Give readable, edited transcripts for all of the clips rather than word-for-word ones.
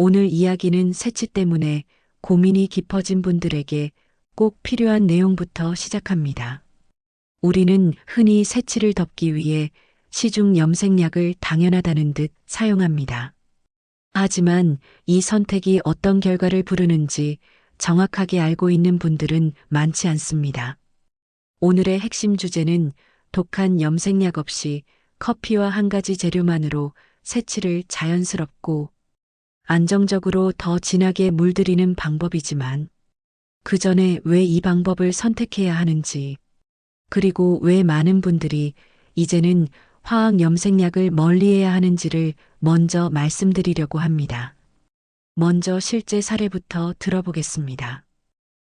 오늘 이야기는 새치 때문에 고민이 깊어진 분들에게 꼭 필요한 내용부터 시작합니다. 우리는 흔히 새치를 덮기 위해 시중 염색약을 당연하다는 듯 사용합니다. 하지만 이 선택이 어떤 결과를 부르는지 정확하게 알고 있는 분들은 많지 않습니다. 오늘의 핵심 주제는 독한 염색약 없이 커피와 한 가지 재료만으로 새치를 자연스럽고 안정적으로 더 진하게 물들이는 방법이지만 그 전에 왜 이 방법을 선택해야 하는지, 그리고 왜 많은 분들이 이제는 화학 염색약을 멀리해야 하는지를 먼저 말씀드리려고 합니다. 먼저 실제 사례부터 들어보겠습니다.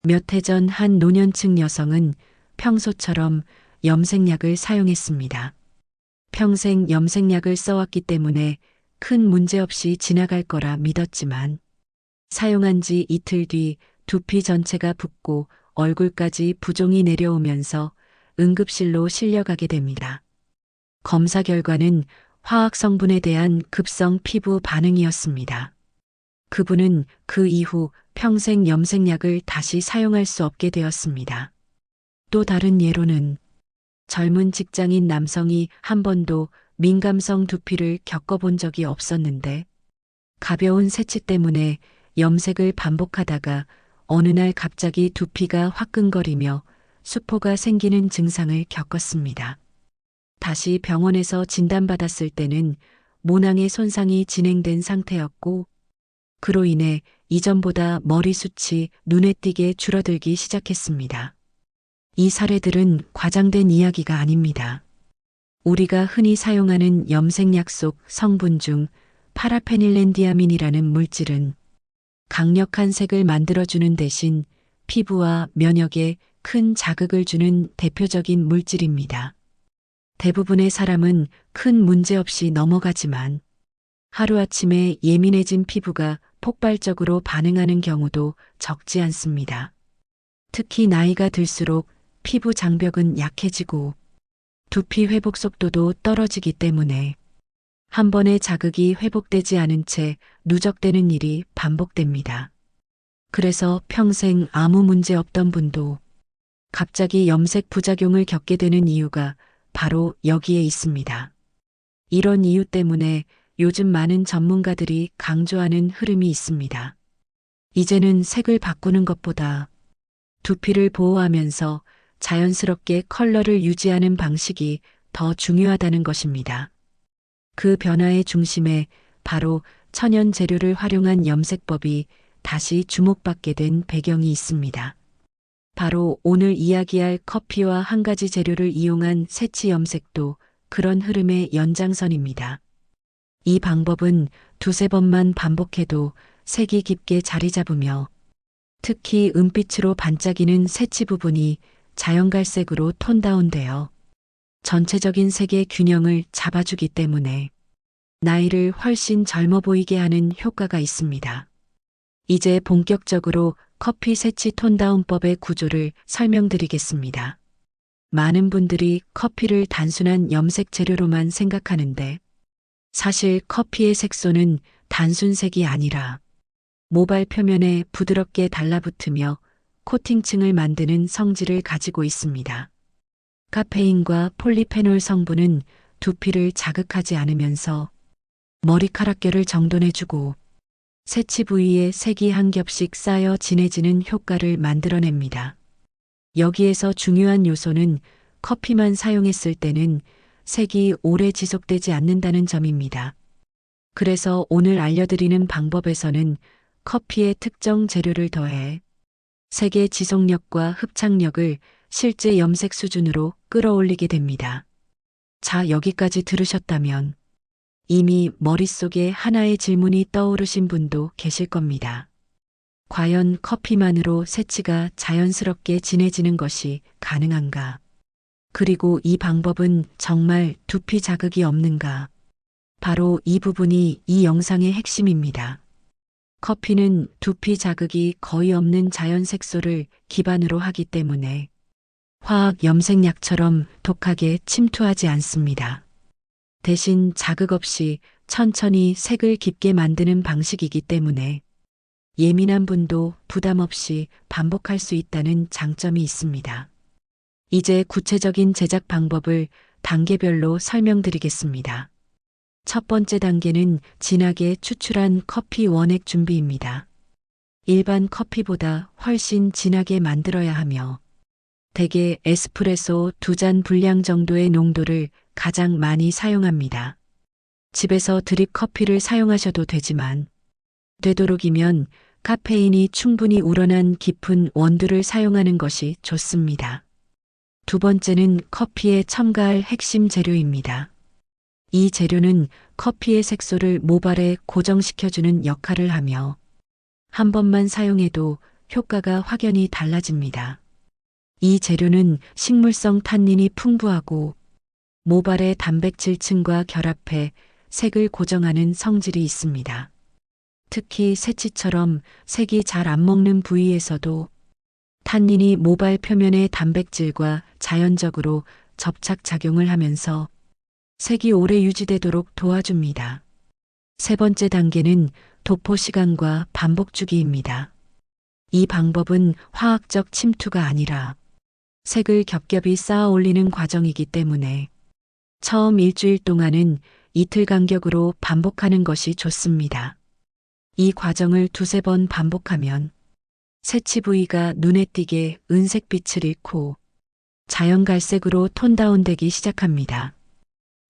몇 해 전 한 노년층 여성은 평소처럼 염색약을 사용했습니다. 평생 염색약을 써왔기 때문에 큰 문제 없이 지나갈 거라 믿었지만 사용한 지 이틀 뒤 두피 전체가 붓고 얼굴까지 부종이 내려오면서 응급실로 실려가게 됩니다. 검사 결과는 화학 성분에 대한 급성 피부 반응이었습니다. 그분은 그 이후 평생 염색약을 다시 사용할 수 없게 되었습니다. 또 다른 예로는 젊은 직장인 남성이 한 번도 민감성 두피를 겪어본 적이 없었는데 가벼운 새치 때문에 염색을 반복하다가 어느 날 갑자기 두피가 화끈거리며 수포가 생기는 증상을 겪었습니다. 다시 병원에서 진단받았을 때는 모낭의 손상이 진행된 상태였고 그로 인해 이전보다 머리숱이 눈에 띄게 줄어들기 시작했습니다. 이 사례들은 과장된 이야기가 아닙니다. 우리가 흔히 사용하는 염색약 속 성분 중 파라페닐렌디아민이라는 물질은 강력한 색을 만들어주는 대신 피부와 면역에 큰 자극을 주는 대표적인 물질입니다. 대부분의 사람은 큰 문제 없이 넘어가지만 하루아침에 예민해진 피부가 폭발적으로 반응하는 경우도 적지 않습니다. 특히 나이가 들수록 피부 장벽은 약해지고 두피 회복 속도도 떨어지기 때문에 한 번의 자극이 회복되지 않은 채 누적되는 일이 반복됩니다. 그래서 평생 아무 문제 없던 분도 갑자기 염색 부작용을 겪게 되는 이유가 바로 여기에 있습니다. 이런 이유 때문에 요즘 많은 전문가들이 강조하는 흐름이 있습니다. 이제는 색을 바꾸는 것보다 두피를 보호하면서 자연스럽게 컬러를 유지하는 방식이 더 중요하다는 것입니다. 그 변화의 중심에 바로 천연 재료를 활용한 염색법이 다시 주목받게 된 배경이 있습니다. 바로 오늘 이야기할 커피와 한 가지 재료를 이용한 새치 염색도 그런 흐름의 연장선입니다. 이 방법은 두세 번만 반복해도 색이 깊게 자리 잡으며 특히 은빛으로 반짝이는 새치 부분이 자연갈색으로 톤 다운되어 전체적인 색의 균형을 잡아주기 때문에 나이를 훨씬 젊어 보이게 하는 효과가 있습니다. 이제 본격적으로 커피 새치 톤다운법의 구조를 설명드리겠습니다. 많은 분들이 커피를 단순한 염색 재료로만 생각하는데 사실 커피의 색소는 단순 색이 아니라 모발 표면에 부드럽게 달라붙으며 코팅층을 만드는 성질을 가지고 있습니다. 카페인과 폴리페놀 성분은 두피를 자극하지 않으면서 머리카락결을 정돈해주고 새치 부위에 색이 한 겹씩 쌓여 진해지는 효과를 만들어냅니다. 여기에서 중요한 요소는 커피만 사용했을 때는 색이 오래 지속되지 않는다는 점입니다. 그래서 오늘 알려드리는 방법에서는 커피에 특정 재료를 더해 색의 지속력과 흡착력을 실제 염색 수준으로 끌어올리게 됩니다. 자, 여기까지 들으셨다면 이미 머릿속에 하나의 질문이 떠오르신 분도 계실 겁니다. 과연 커피만으로 새치가 자연스럽게 진해지는 것이 가능한가? 그리고 이 방법은 정말 두피 자극이 없는가? 바로 이 부분이 이 영상의 핵심입니다. 커피는 두피 자극이 거의 없는 자연 색소를 기반으로 하기 때문에 화학 염색약처럼 독하게 침투하지 않습니다. 대신 자극 없이 천천히 색을 깊게 만드는 방식이기 때문에 예민한 분도 부담 없이 반복할 수 있다는 장점이 있습니다. 이제 구체적인 제작 방법을 단계별로 설명드리겠습니다. 첫 번째 단계는 진하게 추출한 커피 원액 준비입니다. 일반 커피보다 훨씬 진하게 만들어야 하며 대개 에스프레소 2잔 분량 정도의 농도를 가장 많이 사용합니다. 집에서 드립 커피를 사용하셔도 되지만 되도록이면 카페인이 충분히 우러난 깊은 원두를 사용하는 것이 좋습니다. 두 번째는 커피에 첨가할 핵심 재료입니다. 이 재료는 커피의 색소를 모발에 고정시켜주는 역할을 하며 한 번만 사용해도 효과가 확연히 달라집니다. 이 재료는 식물성 탄닌이 풍부하고 모발의 단백질층과 결합해 색을 고정하는 성질이 있습니다. 특히 새치처럼 색이 잘 안 먹는 부위에서도 탄닌이 모발 표면의 단백질과 자연적으로 접착작용을 하면서 색이 오래 유지되도록 도와줍니다. 세 번째 단계는 도포 시간과 반복 주기입니다. 이 방법은 화학적 침투가 아니라 색을 겹겹이 쌓아 올리는 과정이기 때문에 처음 일주일 동안은 이틀 간격으로 반복하는 것이 좋습니다. 이 과정을 2~3번 반복하면 새치 부위가 눈에 띄게 은색빛을 잃고 자연 갈색으로 톤 다운되기 시작합니다.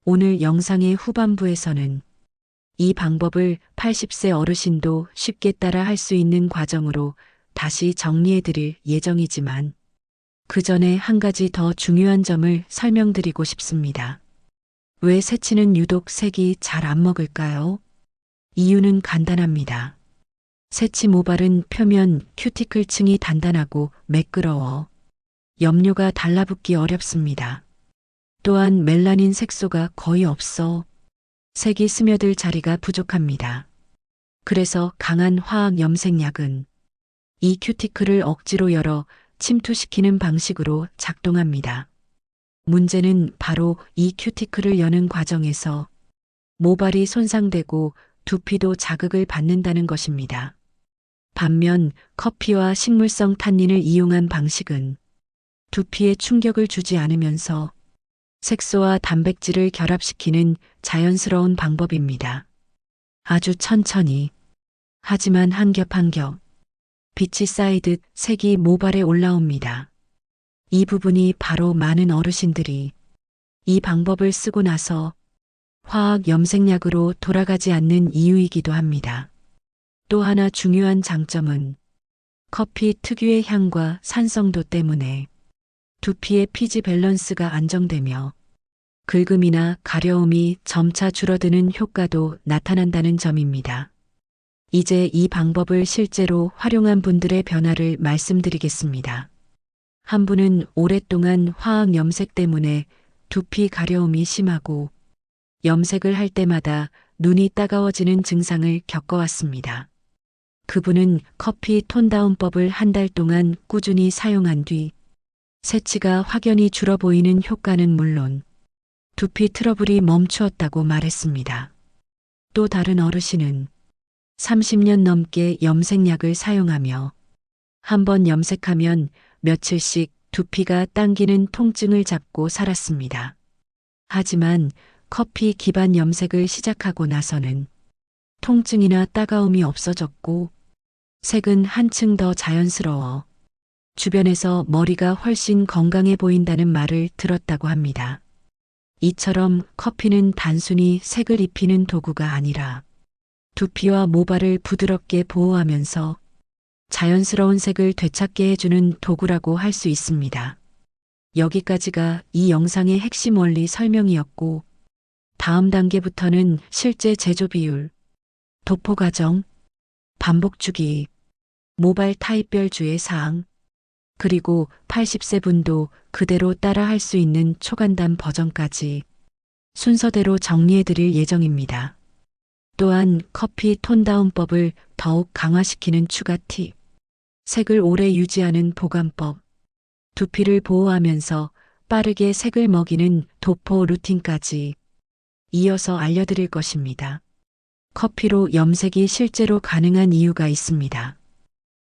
오늘 영상의 후반부에서는 이 방법을 80세 어르신도 쉽게 따라 할 수 있는 과정으로 다시 정리해 드릴 예정이지만 그 전에 한 가지 더 중요한 점을 설명드리고 싶습니다. 왜 새치는 유독 색이 잘 안 먹을까요? 이유는 간단합니다. 새치 모발은 표면 큐티클층이 단단하고 매끄러워 염료가 달라붙기 어렵습니다. 또한 멜라닌 색소가 거의 없어 색이 스며들 자리가 부족합니다. 그래서 강한 화학 염색약은 이 큐티클을 억지로 열어 침투시키는 방식으로 작동합니다. 문제는 바로 이 큐티클을 여는 과정에서 모발이 손상되고 두피도 자극을 받는다는 것입니다. 반면 커피와 식물성 탄닌을 이용한 방식은 두피에 충격을 주지 않으면서 색소와 단백질을 결합시키는 자연스러운 방법입니다. 아주 천천히, 하지만 한 겹 한 겹, 빛이 쌓이듯 색이 모발에 올라옵니다. 이 부분이 바로 많은 어르신들이 이 방법을 쓰고 나서 화학 염색약으로 돌아가지 않는 이유이기도 합니다. 또 하나 중요한 장점은 커피 특유의 향과 산성도 때문에 두피의 pH 밸런스가 안정되며 긁음이나 가려움이 점차 줄어드는 효과도 나타난다는 점입니다. 이제 이 방법을 실제로 활용한 분들의 변화를 말씀드리겠습니다. 한 분은 오랫동안 화학 염색 때문에 두피 가려움이 심하고 염색을 할 때마다 눈이 따가워지는 증상을 겪어왔습니다. 그분은 커피 톤다운법을 한 달 동안 꾸준히 사용한 뒤 새치가 확연히 줄어 보이는 효과는 물론 두피 트러블이 멈추었다고 말했습니다. 또 다른 어르신은 30년 넘게 염색약을 사용하며 한 번 염색하면 며칠씩 두피가 당기는 통증을 잡고 살았습니다. 하지만 커피 기반 염색을 시작하고 나서는 통증이나 따가움이 없어졌고 색은 한층 더 자연스러워 주변에서 머리가 훨씬 건강해 보인다는 말을 들었다고 합니다. 이처럼 커피는 단순히 색을 입히는 도구가 아니라 두피와 모발을 부드럽게 보호하면서 자연스러운 색을 되찾게 해주는 도구라고 할 수 있습니다. 여기까지가 이 영상의 핵심 원리 설명이었고 다음 단계부터는 실제 제조 비율, 도포 과정, 반복 주기, 모발 타입별 주의 사항, 그리고 80세 분도 그대로 따라 할 수 있는 초간단 버전까지 순서대로 정리해 드릴 예정입니다. 또한 커피 톤다운법을 더욱 강화시키는 추가 팁, 색을 오래 유지하는 보관법, 두피를 보호하면서 빠르게 색을 먹이는 도포 루틴까지 이어서 알려드릴 것입니다. 커피로 염색이 실제로 가능한 이유가 있습니다.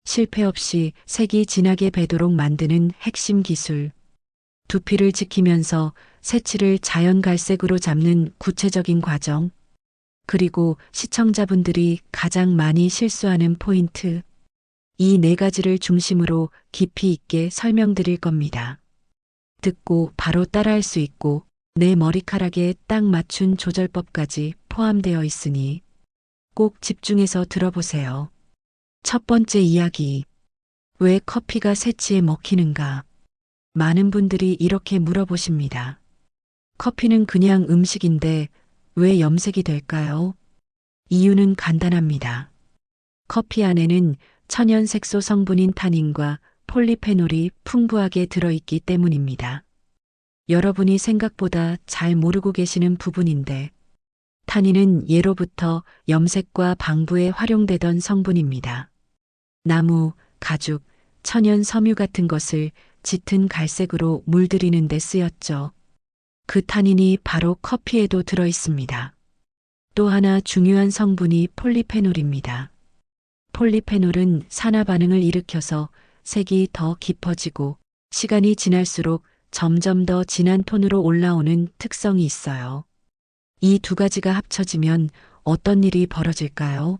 실패 없이 색이 진하게 배도록 만드는 핵심 기술. 두피를 지키면서 색칠을 자연 갈색으로 잡는 구체적인 과정. 그리고 시청자분들이 가장 많이 실수하는 포인트. 이 네 가지를 중심으로 깊이 있게 설명드릴 겁니다. 듣고 바로 따라할 수 있고 내 머리카락에 딱 맞춘 조절법까지 포함되어 있으니 꼭 집중해서 들어보세요. 첫 번째 이야기. 왜 커피가 새치에 먹히는가? 많은 분들이 이렇게 물어보십니다. 커피는 그냥 음식인데 왜 염색이 될까요? 이유는 간단합니다. 커피 안에는 천연 색소 성분인 타닌과 폴리페놀이 풍부하게 들어있기 때문입니다. 여러분이 생각보다 잘 모르고 계시는 부분인데, 타닌은 예로부터 염색과 방부에 활용되던 성분입니다. 나무, 가죽, 천연 섬유 같은 것을 짙은 갈색으로 물들이는 데 쓰였죠. 그 타닌이 바로 커피에도 들어 있습니다. 또 하나 중요한 성분이 폴리페놀입니다. 폴리페놀은 산화 반응을 일으켜서 색이 더 깊어지고 시간이 지날수록 점점 더 진한 톤으로 올라오는 특성이 있어요. 이 두 가지가 합쳐지면 어떤 일이 벌어질까요?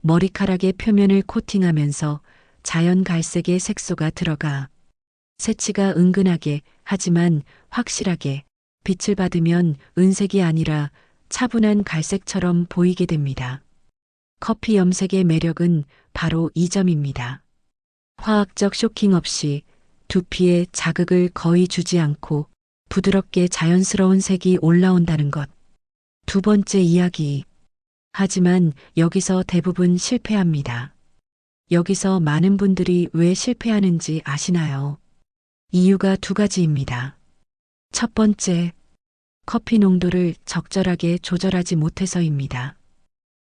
머리카락의 표면을 코팅하면서 자연 갈색의 색소가 들어가 새치가 은근하게 하지만 확실하게 빛을 받으면 은색이 아니라 차분한 갈색처럼 보이게 됩니다. 커피 염색의 매력은 바로 이 점입니다. 화학적 쇼킹 없이 두피에 자극을 거의 주지 않고 부드럽게 자연스러운 색이 올라온다는 것. 두 번째 이야기. 하지만 여기서 대부분 실패합니다. 여기서 많은 분들이 왜 실패하는지 아시나요? 이유가 두 가지입니다. 첫 번째, 커피 농도를 적절하게 조절하지 못해서입니다.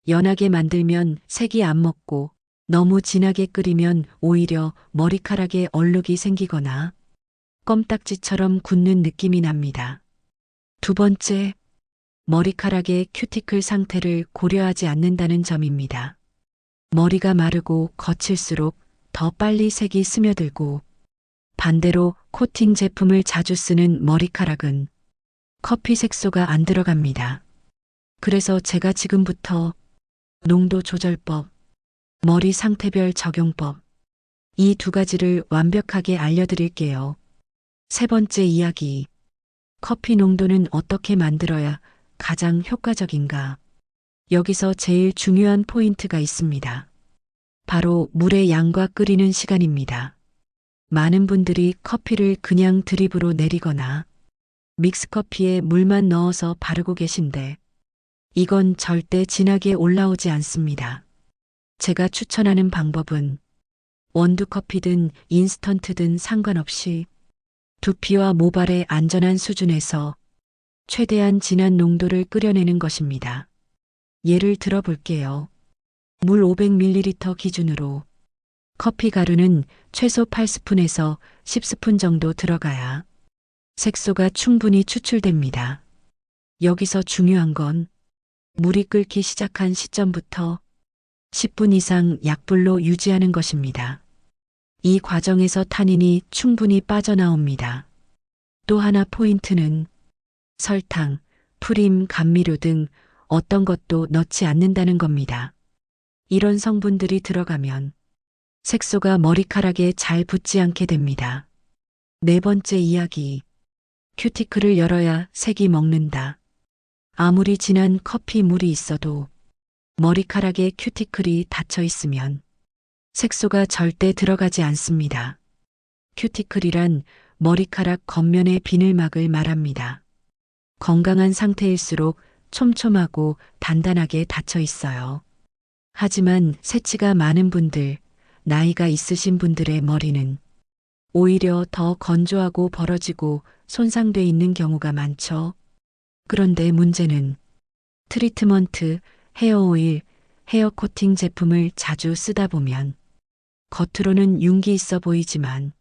연하게 만들면 색이 안 먹고 너무 진하게 끓이면 오히려 머리카락에 얼룩이 생기거나 껌딱지처럼 굳는 느낌이 납니다. 두 번째, 머리카락의 큐티클 상태를 고려하지 않는다는 점입니다. 머리가 마르고 거칠수록 더 빨리 색이 스며들고 반대로 코팅 제품을 자주 쓰는 머리카락은 커피 색소가 안 들어갑니다. 그래서 제가 지금부터 농도 조절법, 머리 상태별 적용법, 이 두 가지를 완벽하게 알려드릴게요. 세 번째 이야기. 커피 농도는 어떻게 만들어야 가장 효과적인가? 여기서 제일 중요한 포인트가 있습니다. 바로 물의 양과 끓이는 시간입니다. 많은 분들이 커피를 그냥 드립으로 내리거나 믹스커피에 물만 넣어서 바르고 계신데 이건 절대 진하게 올라오지 않습니다. 제가 추천하는 방법은 원두커피든 인스턴트든 상관없이 두피와 모발의 안전한 수준에서 최대한 진한 농도를 끓여내는 것입니다. 예를 들어 볼게요. 물 500ml 기준으로 커피 가루는 최소 8스푼에서 10스푼 정도 들어가야 색소가 충분히 추출됩니다. 여기서 중요한 건 물이 끓기 시작한 시점부터 10분 이상 약불로 유지하는 것입니다. 이 과정에서 타닌이 충분히 빠져나옵니다. 또 하나 포인트는 설탕, 프림, 감미료 등 어떤 것도 넣지 않는다는 겁니다. 이런 성분들이 들어가면 색소가 머리카락에 잘 붙지 않게 됩니다. 네 번째 이야기. 큐티클을 열어야 색이 먹는다. 아무리 진한 커피 물이 있어도 머리카락에 큐티클이 닫혀 있으면 색소가 절대 들어가지 않습니다. 큐티클이란 머리카락 겉면의 비늘막을 말합니다. 건강한 상태일수록 촘촘하고 단단하게 닫혀 있어요. 하지만 새치가 많은 분들, 나이가 있으신 분들의 머리는 오히려 더 건조하고 벌어지고 손상돼 있는 경우가 많죠. 그런데 문제는 트리트먼트, 헤어오일, 헤어 코팅 제품을 자주 쓰다 보면 겉으로는 윤기 있어 보이지만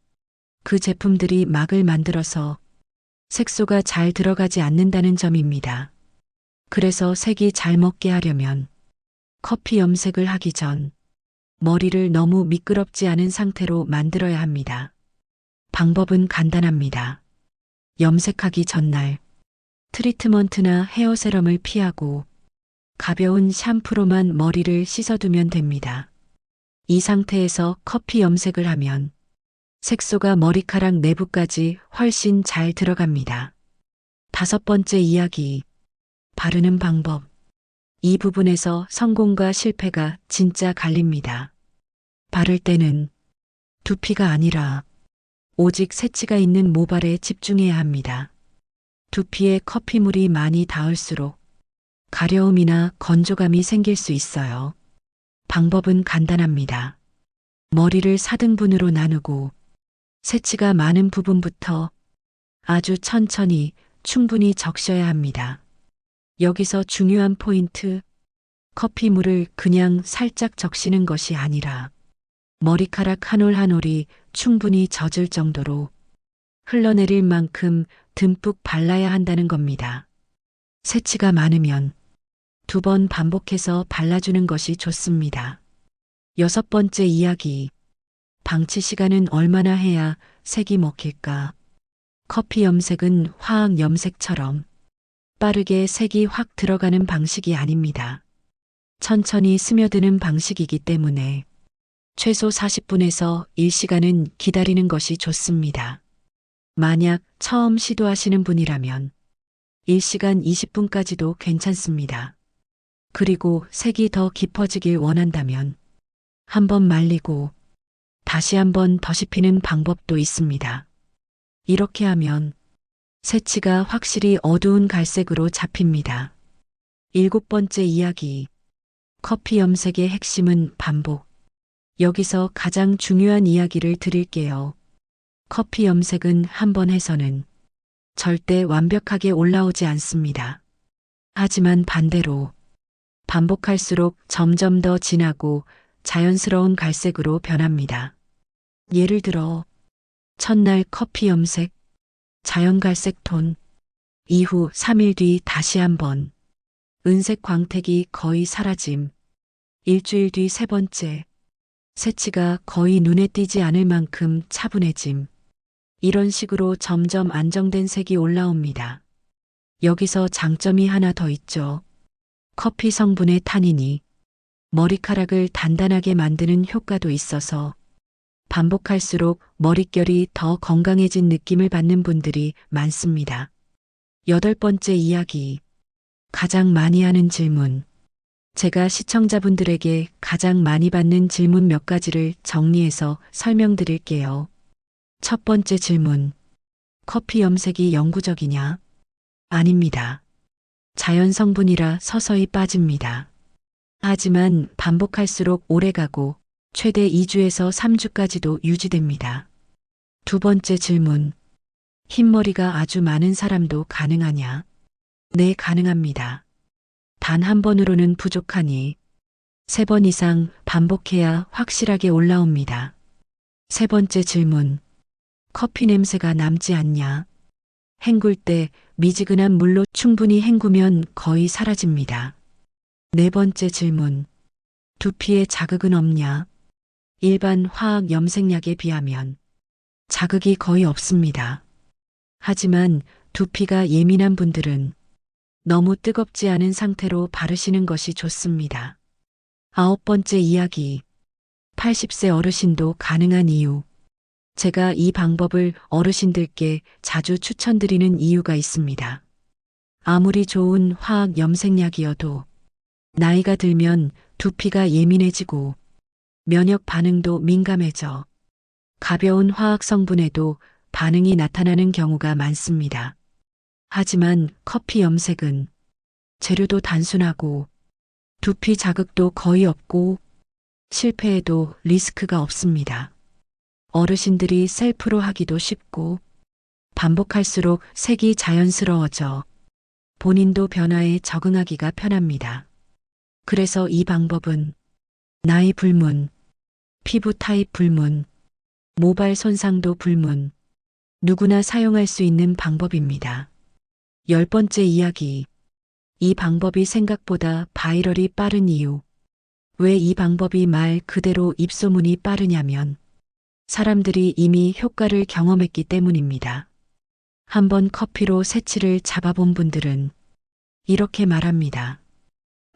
그 제품들이 막을 만들어서 색소가 잘 들어가지 않는다는 점입니다. 그래서 색이 잘 먹게 하려면 커피 염색을 하기 전 머리를 너무 미끄럽지 않은 상태로 만들어야 합니다. 방법은 간단합니다. 염색하기 전날 트리트먼트나 헤어 세럼을 피하고 가벼운 샴푸로만 머리를 씻어두면 됩니다. 이 상태에서 커피 염색을 하면 색소가 머리카락 내부까지 훨씬 잘 들어갑니다. 5번째 이야기, 바르는 방법. 이 부분에서 성공과 실패가 진짜 갈립니다. 바를 때는 두피가 아니라 오직 새치가 있는 모발에 집중해야 합니다. 두피에 커피물이 많이 닿을수록 가려움이나 건조감이 생길 수 있어요. 방법은 간단합니다. 머리를 4등분으로 나누고 새치가 많은 부분부터 아주 천천히 충분히 적셔야 합니다. 여기서 중요한 포인트, 커피물을 그냥 살짝 적시는 것이 아니라 머리카락 한 올 한 올이 충분히 젖을 정도로 흘러내릴 만큼 듬뿍 발라야 한다는 겁니다. 새치가 많으면 2번 반복해서 발라주는 것이 좋습니다. 6번째 이야기, 방치 시간은 얼마나 해야 색이 먹힐까? 커피 염색은 화학 염색처럼 빠르게 색이 확 들어가는 방식이 아닙니다. 천천히 스며드는 방식이기 때문에 최소 40분에서 1시간은 기다리는 것이 좋습니다. 만약 처음 시도하시는 분이라면 1시간 20분까지도 괜찮습니다. 그리고 색이 더 깊어지길 원한다면 한번 말리고 다시 한번 더 씹히는 방법도 있습니다. 이렇게 하면 새치가 확실히 어두운 갈색으로 잡힙니다. 7번째 이야기, 커피 염색의 핵심은 반복. 여기서 가장 중요한 이야기를 드릴게요. 커피 염색은 한 번 해서는 절대 완벽하게 올라오지 않습니다. 하지만 반대로 반복할수록 점점 더 진하고 자연스러운 갈색으로 변합니다. 예를 들어 첫날 커피 염색, 자연 갈색 톤, 이후 3일 뒤 다시 한번 은색 광택이 거의 사라짐, 일주일 뒤 3번째, 새치가 거의 눈에 띄지 않을 만큼 차분해짐. 이런 식으로 점점 안정된 색이 올라옵니다. 여기서 장점이 하나 더 있죠. 커피 성분의 타닌이 머리카락을 단단하게 만드는 효과도 있어서 반복할수록 머릿결이 더 건강해진 느낌을 받는 분들이 많습니다. 8번째 이야기, 가장 많이 하는 질문. 제가 시청자분들에게 가장 많이 받는 질문 몇 가지를 정리해서 설명드릴게요. 첫 번째 질문, 커피 염색이 영구적이냐? 아닙니다. 자연 성분이라 서서히 빠집니다. 하지만 반복할수록 오래가고 최대 2주에서 3주까지도 유지됩니다. 두 번째 질문, 흰머리가 아주 많은 사람도 가능하냐? 네, 가능합니다. 단 한 번으로는 부족하니 3번 이상 반복해야 확실하게 올라옵니다. 세 번째 질문, 커피 냄새가 남지 않냐? 헹굴 때 미지근한 물로 충분히 헹구면 거의 사라집니다. 네 번째 질문, 두피에 자극은 없냐? 일반 화학 염색약에 비하면 자극이 거의 없습니다. 하지만 두피가 예민한 분들은 너무 뜨겁지 않은 상태로 바르시는 것이 좋습니다. 9번째 이야기, 80세 어르신도 가능한 이유. 제가 이 방법을 어르신들께 자주 추천드리는 이유가 있습니다. 아무리 좋은 화학 염색약이어도 나이가 들면 두피가 예민해지고 면역 반응도 민감해져 가벼운 화학 성분에도 반응이 나타나는 경우가 많습니다. 하지만 커피 염색은 재료도 단순하고 두피 자극도 거의 없고 실패해도 리스크가 없습니다. 어르신들이 셀프로 하기도 쉽고 반복할수록 색이 자연스러워져 본인도 변화에 적응하기가 편합니다. 그래서 이 방법은 나이 불문, 피부 타입 불문, 모발 손상도 불문, 누구나 사용할 수 있는 방법입니다. 10번째 이야기, 이 방법이 생각보다 바이럴이 빠른 이유. 왜 이 방법이 말 그대로 입소문이 빠르냐면 사람들이 이미 효과를 경험했기 때문입니다. 한번 커피로 새치를 잡아본 분들은 이렇게 말합니다.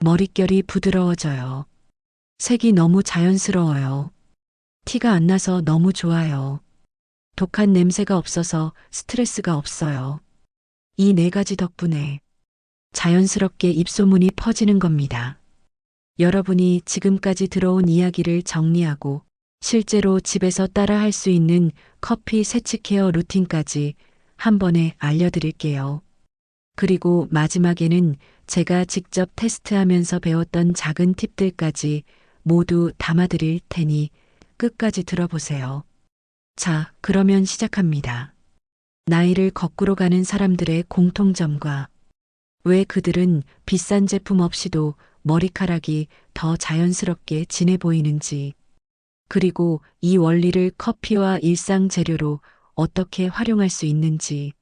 머릿결이 부드러워져요. 색이 너무 자연스러워요. 티가 안 나서 너무 좋아요. 독한 냄새가 없어서 스트레스가 없어요. 이 네 가지 덕분에 자연스럽게 입소문이 퍼지는 겁니다. 여러분이 지금까지 들어온 이야기를 정리하고 실제로 집에서 따라 할 수 있는 커피 세치 케어 루틴까지 한 번에 알려드릴게요. 그리고 마지막에는 제가 직접 테스트하면서 배웠던 작은 팁들까지 모두 담아드릴 테니 끝까지 들어보세요. 자, 그러면 시작합니다. 나이를 거꾸로 가는 사람들의 공통점과 왜 그들은 비싼 제품 없이도 머리카락이 더 자연스럽게 진해 보이는지, 그리고 이 원리를 커피와 일상 재료로 어떻게 활용할 수 있는지,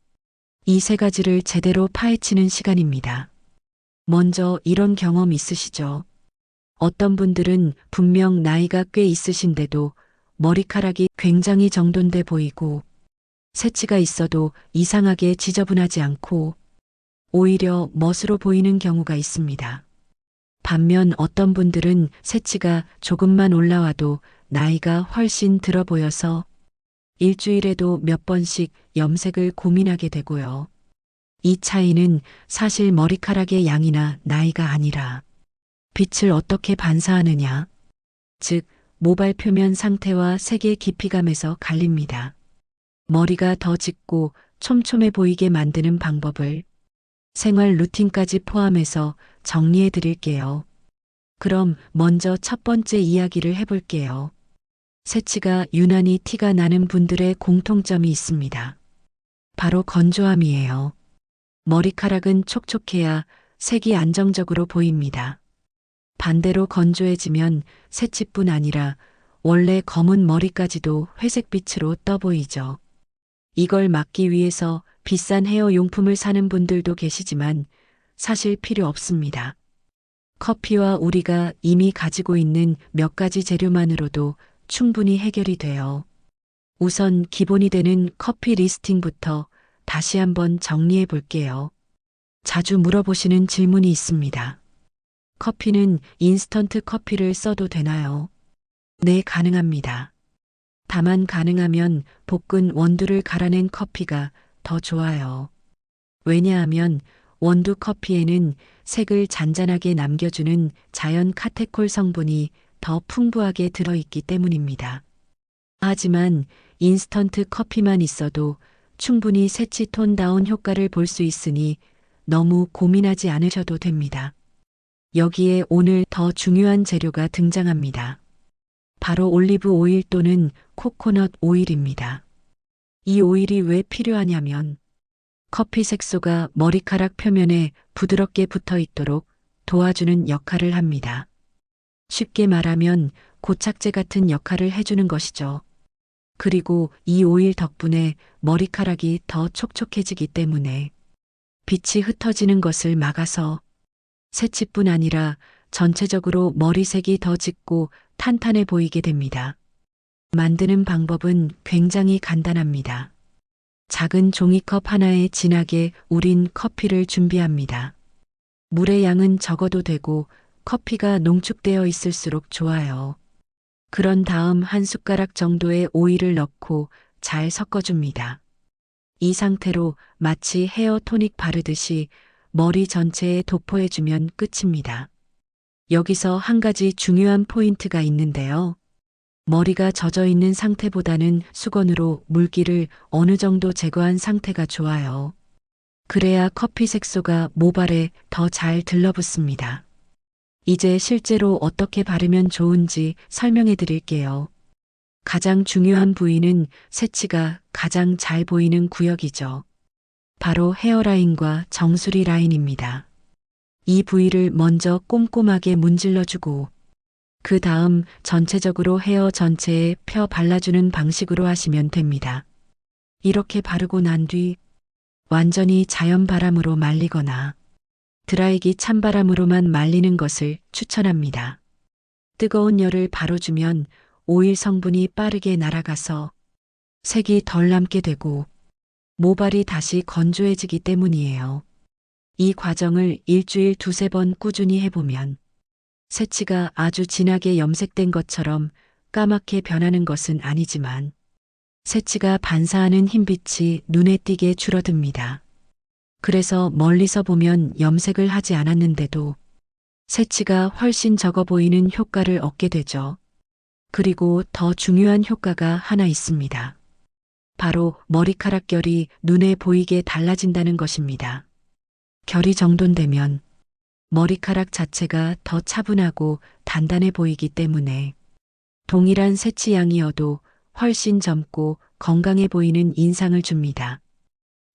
이 세 가지를 제대로 파헤치는 시간입니다. 먼저 이런 경험 있으시죠? 어떤 분들은 분명 나이가 꽤 있으신데도 머리카락이 굉장히 정돈돼 보이고 새치가 있어도 이상하게 지저분하지 않고 오히려 멋으로 보이는 경우가 있습니다. 반면 어떤 분들은 새치가 조금만 올라와도 나이가 훨씬 들어 보여서 일주일에도 몇 번씩 염색을 고민하게 되고요. 이 차이는 사실 머리카락의 양이나 나이가 아니라 빛을 어떻게 반사하느냐, 즉 모발 표면 상태와 색의 깊이감에서 갈립니다. 머리가 더 짙고 촘촘해 보이게 만드는 방법을 생활 루틴까지 포함해서 정리해 드릴게요. 그럼 먼저 첫 번째 이야기를 해볼게요. 새치가 유난히 티가 나는 분들의 공통점이 있습니다. 바로 건조함이에요. 머리카락은 촉촉해야 색이 안정적으로 보입니다. 반대로 건조해지면 새치뿐 아니라 원래 검은 머리까지도 회색빛으로 떠 보이죠. 이걸 막기 위해서 비싼 헤어 용품을 사는 분들도 계시지만 사실 필요 없습니다. 커피와 우리가 이미 가지고 있는 몇 가지 재료만으로도 충분히 해결이 돼요. 우선 기본이 되는 커피 리스팅부터 다시 한번 정리해 볼게요. 자주 물어보시는 질문이 있습니다. 커피는 인스턴트 커피를 써도 되나요? 네, 가능합니다. 다만 가능하면 볶은 원두를 갈아낸 커피가 더 좋아요. 왜냐하면 원두 커피에는 색을 잔잔하게 남겨주는 자연 카테콜 성분이 더 풍부하게 들어있기 때문입니다. 하지만 인스턴트 커피만 있어도 충분히 새치 톤다운 효과를 볼 수 있으니 너무 고민하지 않으셔도 됩니다. 여기에 오늘 더 중요한 재료가 등장합니다. 바로 올리브 오일 또는 코코넛 오일입니다. 이 오일이 왜 필요하냐면 커피 색소가 머리카락 표면에 부드럽게 붙어 있도록 도와주는 역할을 합니다. 쉽게 말하면 고착제 같은 역할을 해주는 것이죠. 그리고 이 오일 덕분에 머리카락이 더 촉촉해지기 때문에 빛이 흩어지는 것을 막아서 새치뿐 아니라 전체적으로 머리색이 더 짙고 탄탄해 보이게 됩니다. 만드는 방법은 굉장히 간단합니다. 작은 종이컵 하나에 진하게 우린 커피를 준비합니다. 물의 양은 적어도 되고 커피가 농축되어 있을수록 좋아요. 그런 다음 한 숟가락 정도의 오일을 넣고 잘 섞어줍니다. 이 상태로 마치 헤어 토닉 바르듯이 머리 전체에 도포해주면 끝입니다. 여기서 한 가지 중요한 포인트가 있는데요. 머리가 젖어 있는 상태보다는 수건으로 물기를 어느 정도 제거한 상태가 좋아요. 그래야 커피 색소가 모발에 더 잘 들러붙습니다. 이제 실제로 어떻게 바르면 좋은지 설명해 드릴게요. 가장 중요한 부위는 새치가 가장 잘 보이는 구역이죠. 바로 헤어라인과 정수리 라인입니다. 이 부위를 먼저 꼼꼼하게 문질러주고 그 다음 전체적으로 헤어 전체에 펴 발라주는 방식으로 하시면 됩니다. 이렇게 바르고 난 뒤 완전히 자연 바람으로 말리거나 드라이기 찬바람으로만 말리는 것을 추천합니다. 뜨거운 열을 바로 주면 오일 성분이 빠르게 날아가서 색이 덜 남게 되고 모발이 다시 건조해지기 때문이에요. 이 과정을 일주일 두세 번 꾸준히 해보면 새치가 아주 진하게 염색된 것처럼 까맣게 변하는 것은 아니지만 새치가 반사하는 흰빛이 눈에 띄게 줄어듭니다. 그래서 멀리서 보면 염색을 하지 않았는데도 새치가 훨씬 적어 보이는 효과를 얻게 되죠. 그리고 더 중요한 효과가 하나 있습니다. 바로 머리카락 결이 눈에 보이게 달라진다는 것입니다. 결이 정돈되면 머리카락 자체가 더 차분하고 단단해 보이기 때문에 동일한 새치 양이어도 훨씬 젊고 건강해 보이는 인상을 줍니다.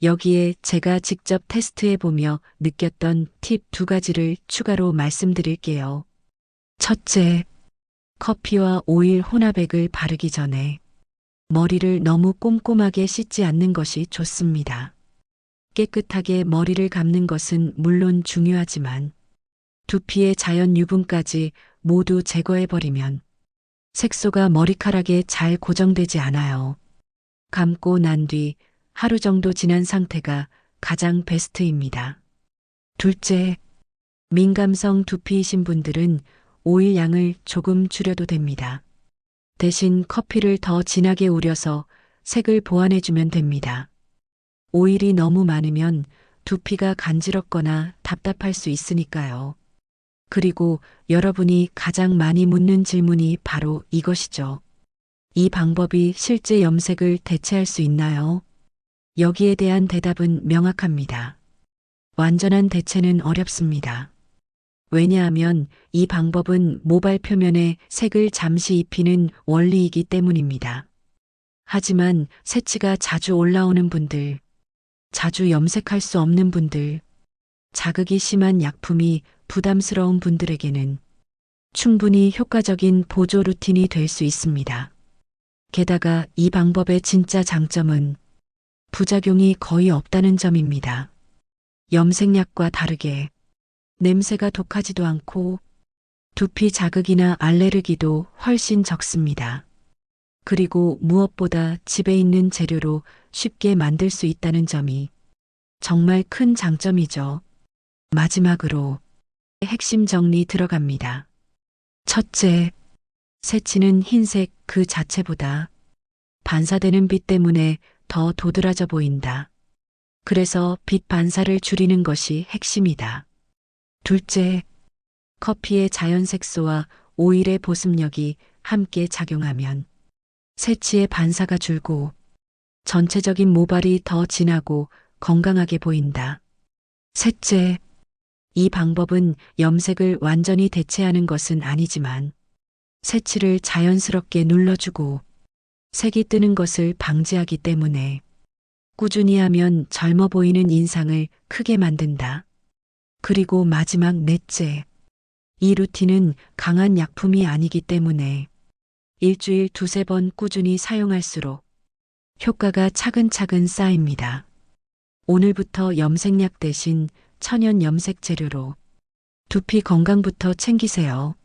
여기에 제가 직접 테스트해 보며 느꼈던 팁 두 가지를 추가로 말씀드릴게요. 첫째, 커피와 오일 혼합액을 바르기 전에 머리를 너무 꼼꼼하게 씻지 않는 것이 좋습니다. 깨끗하게 머리를 감는 것은 물론 중요하지만 두피의 자연 유분까지 모두 제거해버리면 색소가 머리카락에 잘 고정되지 않아요. 감고 난 뒤 하루 정도 지난 상태가 가장 베스트입니다. 둘째, 민감성 두피이신 분들은 오일 양을 조금 줄여도 됩니다. 대신 커피를 더 진하게 우려서 색을 보완해주면 됩니다. 오일이 너무 많으면 두피가 간지럽거나 답답할 수 있으니까요. 그리고 여러분이 가장 많이 묻는 질문이 바로 이것이죠. 이 방법이 실제 염색을 대체할 수 있나요? 여기에 대한 대답은 명확합니다. 완전한 대체는 어렵습니다. 왜냐하면 이 방법은 모발 표면에 색을 잠시 입히는 원리이기 때문입니다. 하지만 새치가 자주 올라오는 분들, 자주 염색할 수 없는 분들, 자극이 심한 약품이 부담스러운 분들에게는 충분히 효과적인 보조 루틴이 될 수 있습니다. 게다가 이 방법의 진짜 장점은 부작용이 거의 없다는 점입니다. 염색약과 다르게 냄새가 독하지도 않고 두피 자극이나 알레르기도 훨씬 적습니다. 그리고 무엇보다 집에 있는 재료로 쉽게 만들 수 있다는 점이 정말 큰 장점이죠. 마지막으로 핵심 정리 들어갑니다. 첫째, 새치는 흰색 그 자체보다 반사되는 빛 때문에 더 도드라져 보인다. 그래서 빛 반사를 줄이는 것이 핵심이다. 둘째, 커피의 자연 색소와 오일의 보습력이 함께 작용하면 새치의 반사가 줄고 전체적인 모발이 더 진하고 건강하게 보인다. 셋째, 이 방법은 염색을 완전히 대체하는 것은 아니지만 새치를 자연스럽게 눌러주고 색이 뜨는 것을 방지하기 때문에 꾸준히 하면 젊어 보이는 인상을 크게 만든다. 그리고 마지막 넷째, 이 루틴은 강한 약품이 아니기 때문에 일주일 두세 번 꾸준히 사용할수록 효과가 차근차근 쌓입니다. 오늘부터 염색약 대신 천연 염색 재료로 두피 건강부터 챙기세요.